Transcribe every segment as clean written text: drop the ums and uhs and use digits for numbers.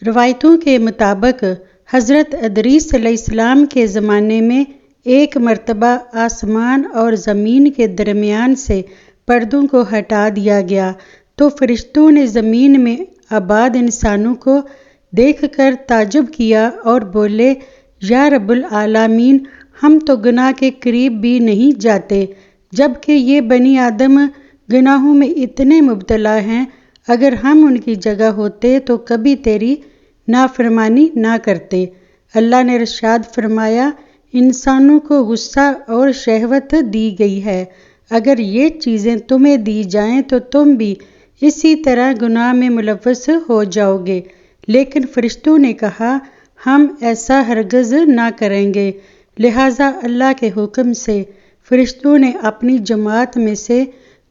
روایتوں کے مطابق حضرت ادریس علیہ السلام کے زمانے میں ایک مرتبہ آسمان اور زمین کے درمیان سے پردوں کو ہٹا دیا گیا تو فرشتوں نے زمین میں آباد انسانوں کو دیکھ کر تعجب کیا اور بولے، یا رب العالمین، ہم تو گناہ کے قریب بھی نہیں جاتے، جبکہ یہ بنی آدم گناہوں میں اتنے مبتلا ہیں، اگر ہم ان کی جگہ ہوتے تو کبھی تیری نافرمانی نہ کرتے۔ اللہ نے ارشاد فرمایا، انسانوں کو غصہ اور شہوت دی گئی ہے، اگر یہ چیزیں تمہیں دی جائیں تو تم بھی اسی طرح گناہ میں ملوث ہو جاؤ گے، لیکن فرشتوں نے کہا ہم ایسا ہرگز نہ کریں گے۔ لہٰذا اللہ کے حکم سے فرشتوں نے اپنی جماعت میں سے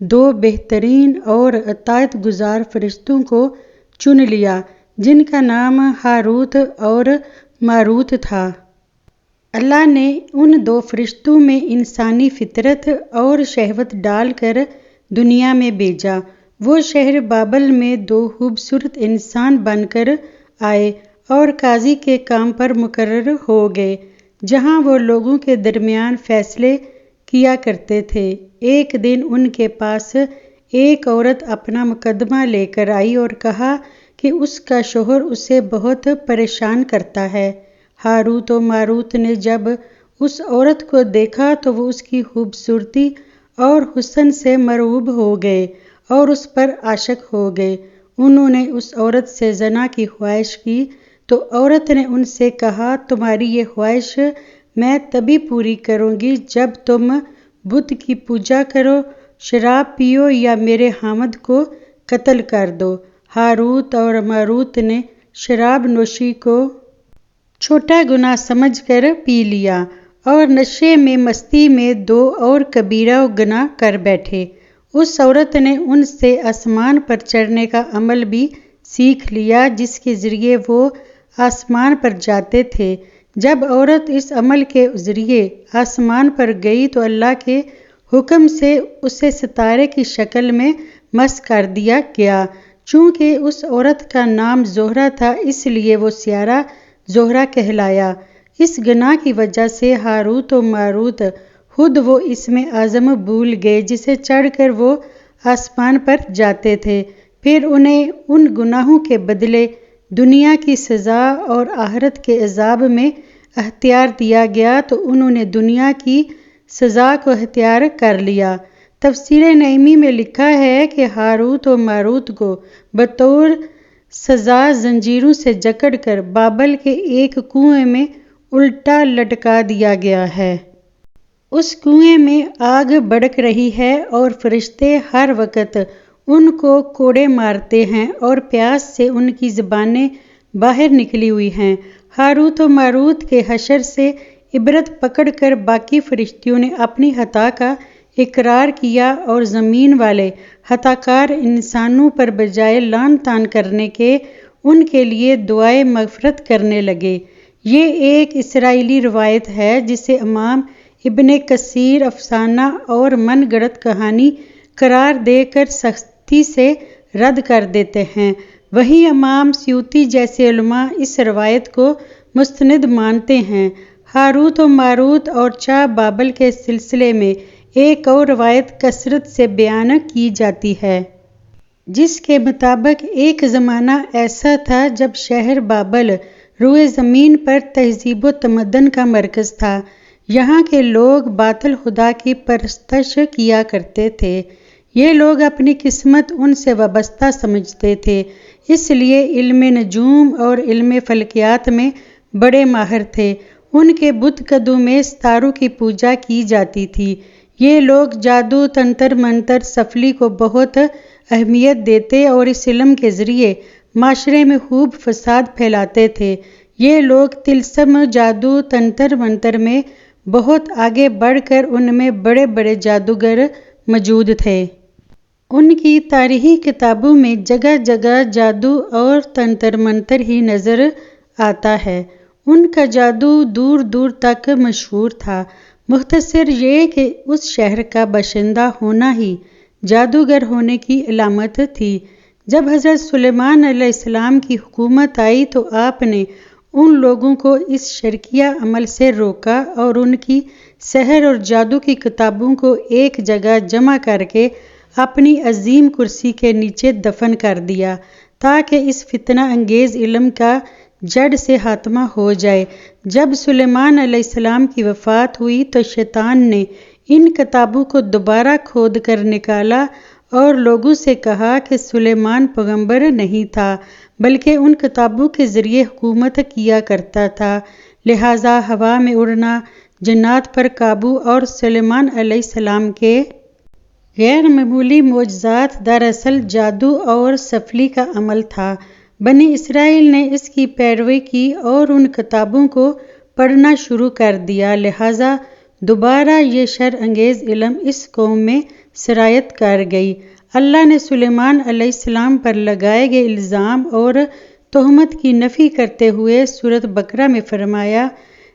2 بہترین اور اطاعت گزار فرشتوں کو چن لیا، جن کا نام ہاروت اور ماروت تھا۔ اللہ نے ان 2 فرشتوں میں انسانی فطرت اور شہوت ڈال کر دنیا میں بھیجا۔ وہ شہر بابل میں 2 خوبصورت انسان بن کر آئے اور قاضی کے کام پر مقرر ہو گئے، جہاں وہ لوگوں کے درمیان فیصلے کیا کرتے تھے۔ ایک دن ان کے پاس ایک عورت اپنا مقدمہ لے کر آئی اور کہا کہ اس کا شوہر اسے بہت پریشان کرتا ہے۔ ہاروت و ماروت نے جب اس عورت کو دیکھا تو وہ اس کی خوبصورتی اور حسن سے مرعوب ہو گئے اور اس پر عاشق ہو گئے۔ انہوں نے اس عورت سے زنا کی خواہش کی تو عورت نے ان سے کہا، تمہاری یہ خواہش میں تبھی پوری کروں گی جب تم بت کی پوجا کرو، شراب پیو یا میرے خامد کو قتل کر دو۔ ہاروت اور ماروت نے شراب نوشی کو چھوٹا گناہ سمجھ کر پی لیا اور نشے میں مستی میں 2 اور کبیرہ گناہ کر بیٹھے۔ اس عورت نے ان سے آسمان پر چڑھنے کا عمل بھی سیکھ لیا، جس کے ذریعے وہ آسمان پر جاتے تھے۔ جب عورت اس عمل کے ذریعے آسمان پر گئی تو اللہ کے حکم سے اسے ستارے کی شکل میں مسخ کر دیا گیا۔ چونکہ اس عورت کا نام زہرہ تھا، اس لیے وہ سیارہ زہرہ کہلایا۔ اس گناہ کی وجہ سے ہاروت و ماروت خود وہ اسم اعظم بھول گئے جسے چڑھ کر وہ آسمان پر جاتے تھے۔ پھر انہیں ان گناہوں کے بدلے دنیا کی سزا اور آخرت کے عذاب میں اختیار دیا گیا تو انہوں نے دنیا کی سزا کو اختیار کر لیا۔ تفسیر نعیمی میں لکھا ہے کہ ہاروت و ماروت کو بطور سزا زنجیروں سے جکڑ کر بابل کے ایک کنویں میں الٹا لٹکا دیا گیا ہے۔ اس کنویں میں آگ بھڑک رہی ہے اور فرشتے ہر وقت ان کو کوڑے مارتے ہیں اور پیاس سے ان کی زبانیں باہر نکلی ہوئی ہیں۔ ہاروت و ماروت کے حشر سے عبرت پکڑ کر باقی فرشتوں نے اپنی خطا کا اقرار کیا اور زمین والے خطا کار انسانوں پر بجائے لعن طعن کرنے کے ان کے لیے دعائے مغفرت کرنے لگے۔ یہ ایک اسرائیلی روایت ہے جسے امام ابن کثیر افسانہ اور من گڑت کہانی قرار دے کر سختی سے رد کر دیتے ہیں۔ وہیں امام سیوطی جیسے علماء اس روایت کو مستند مانتے ہیں۔ ہاروت و ماروت اور چاہ بابل کے سلسلے میں ایک اور روایت کثرت سے بیان کی جاتی ہے، جس کے مطابق ایک زمانہ ایسا تھا جب شہر بابل روئے زمین پر تہذیب و تمدن کا مرکز تھا۔ یہاں کے لوگ باطل خدا کی پرستش کیا کرتے تھے۔ یہ لوگ اپنی قسمت ان سے وابستہ سمجھتے تھے، اس لیے علم نجوم اور علم فلکیات میں بڑے ماہر تھے۔ ان کے بت قدوں میں ستاروں کی پوجا کی جاتی تھی۔ یہ لوگ جادو، تنتر منتر، سفلی کو بہت اہمیت دیتے اور اس علم کے ذریعے معاشرے میں خوب فساد پھیلاتے تھے۔ یہ لوگ طلسم، جادو، تنتر منتر میں بہت آگے بڑھ کر ان میں بڑے بڑے جادوگر موجود تھے۔ ان کی تاریخی کتابوں میں جگہ جگہ جادو اور تنتر منتر ہی نظر آتا ہے۔ ان کا جادو دور دور تک مشہور تھا۔ مختصر یہ کہ اس شہر کا باشندہ ہونا ہی جادوگر ہونے کی علامت تھی۔ جب حضرت سلیمان علیہ السلام کی حکومت آئی تو آپ نے ان لوگوں کو اس شرکیہ عمل سے روکا اور ان کی سحر اور جادو کی کتابوں کو ایک جگہ جمع کر کے اپنی عظیم کرسی کے نیچے دفن کر دیا تاکہ اس فتنہ انگیز علم کا جڑ سے خاتمہ ہو جائے۔ جب سلیمان علیہ السلام کی وفات ہوئی تو شیطان نے ان کتابوں کو دوبارہ کھود کر نکالا اور لوگوں سے کہا کہ سلیمان پیغمبر نہیں تھا بلکہ ان کتابوں کے ذریعے حکومت کیا کرتا تھا، لہٰذا ہوا میں اڑنا، جنات پر قابو اور سلیمان علیہ السلام کے غیر معمولی معجزات دراصل جادو اور سفلی کا عمل تھا۔ بنی اسرائیل نے اس کی پیروی کی اور ان کتابوں کو پڑھنا شروع کر دیا، لہٰذا دوبارہ یہ شر انگیز علم اس قوم میں سرایت کر گئی۔ اللہ نے سلیمان علیہ السلام پر لگائے گئے الزام اور تہمت کی نفی کرتے ہوئے سورۃ بقرہ میں فرمایا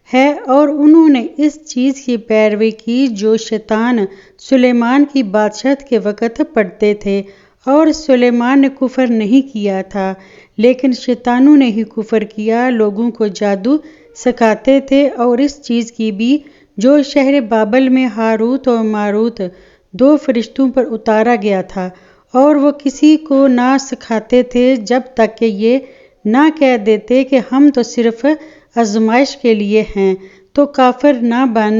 ہے، اور انہوں نے اس چیز کی پیروی کی جو شیطان سلیمان کی بادشاہت کے وقت پڑھتے تھے، اور سلیمان نے کفر نہیں کیا تھا لیکن شیطانوں نے ہی کفر کیا، لوگوں کو جادو سکھاتے تھے اور اس چیز کی بھی جو شہر بابل میں ہاروت اور ماروت دو فرشتوں پر اتارا گیا تھا، اور وہ کسی کو نہ سکھاتے تھے جب تک کہ یہ نہ کہہ دیتے کہ ہم تو صرف آزمائش کے لیے ہیں، تو کافر نہ بن۔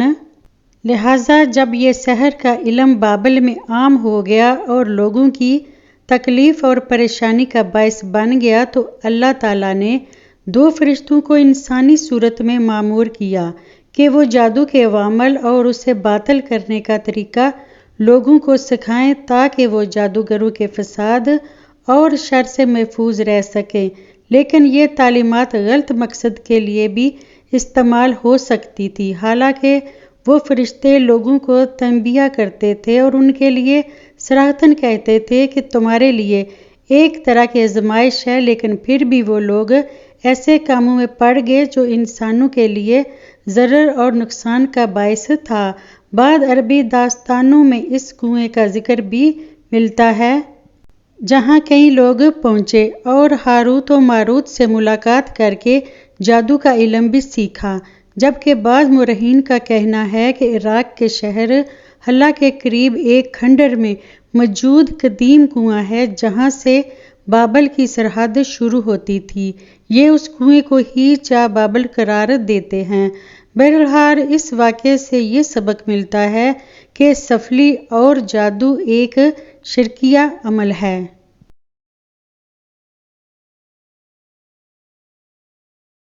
لہٰذا جب یہ سحر کا علم بابل میں عام ہو گیا اور لوگوں کی تکلیف اور پریشانی کا باعث بن گیا تو اللہ تعالیٰ نے دو فرشتوں کو انسانی صورت میں مامور کیا کہ وہ جادو کے عوامل اور اسے باطل کرنے کا طریقہ لوگوں کو سکھائیں تاکہ وہ جادوگروں کے فساد اور شر سے محفوظ رہ سکیں، لیکن یہ تعلیمات غلط مقصد کے لیے بھی استعمال ہو سکتی تھی۔ حالانکہ وہ فرشتے لوگوں کو تنبیہ کرتے تھے اور ان کے لیے صراحتاً کہتے تھے کہ تمہارے لیے ایک طرح کی آزمائش ہے، لیکن پھر بھی وہ لوگ ایسے کاموں میں پڑ گئے جو انسانوں کے لیے ضرر اور نقصان کا باعث تھا۔ بعض عربی داستانوں میں اس کنویں کا ذکر بھی ملتا ہے جہاں کئی لوگ پہنچے اور ہاروت و ماروت سے ملاقات کر کے جادو کا علم بھی سیکھا، جبکہ بعض مورخین کا کہنا ہے کہ عراق کے شہر حلہ کے قریب ایک کھنڈر میں موجود قدیم کنواں ہے جہاں سے بابل کی سرحد شروع ہوتی تھی، یہ اس کنویں کو ہی چاہ بابل قرار دیتے ہیں۔ بہرحال اس واقعے سے یہ سبق ملتا ہے کہ سفلی اور جادو ایک شرکیہ عمل ہے۔